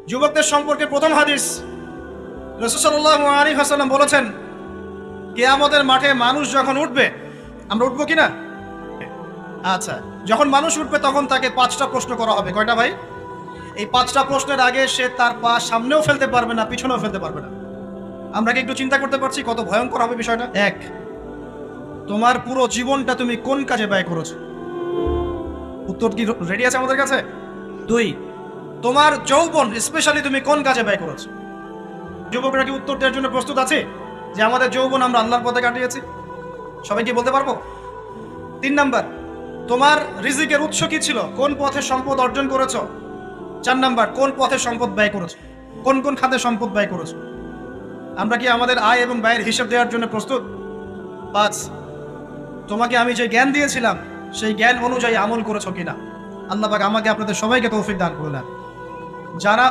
যুবকদের সম্পর্কে প্রথম হাদিস, রাসূল সাল্লাল্লাহু আলাইহি ওয়াসাল্লাম বলেছেন, কিয়ামতের মাঠে মানুষ যখন উঠবে, আমরা উঠবো কিনা? আচ্ছা, যখন মানুষ উঠবে তখন তাকে 5টা প্রশ্ন করা হবে। কয়টা ভাই? এই 5টা প্রশ্নের আগে সে তার পা সামনেও ফেলতে পারবে না, পিছনেও ফেলতে পারবে না। আমরা কি একটু চিন্তা করতে পারছি কত ভয়ঙ্কর হবে বিষয়টা? এক, তোমার পুরো জীবনটা তুমি কোন কাজে ব্যয় করেছো? উত্তর কি রেডি আছে আমাদের কাছে? 2, তোমার যৌবন স্পেশালি তুমি কোন কাজে ব্যয় করেছো? যুবকরা কি উত্তর দেওয়ার জন্য প্রস্তুত আছে যে আমাদের যৌবন আমরা আল্লাহর পথে কাটিয়েছি? সবাই কি বলতে পারবো? 3 নাম্বার, তোমার রিজিকের উৎস কি ছিল? কোন পথে সম্পদ অর্জন করেছো? 4 নাম্বার, কোন পথে সম্পদ ব্যয় করেছো? কোন কোন খাতে সম্পদ ব্যয় করেছো? আমরা কি আমাদের আয় এবং ব্যয়ের হিসাব দেওয়ার জন্য প্রস্তুত? 5, তোমাকে আমি যে জ্ঞান দিয়েছিলাম সেই জ্ঞান অনুযায়ী আমল করেছো কিনা? আল্লাহ পাক আমাকে আপনাদের সবাইকে তৌফিক দান করুন। যারা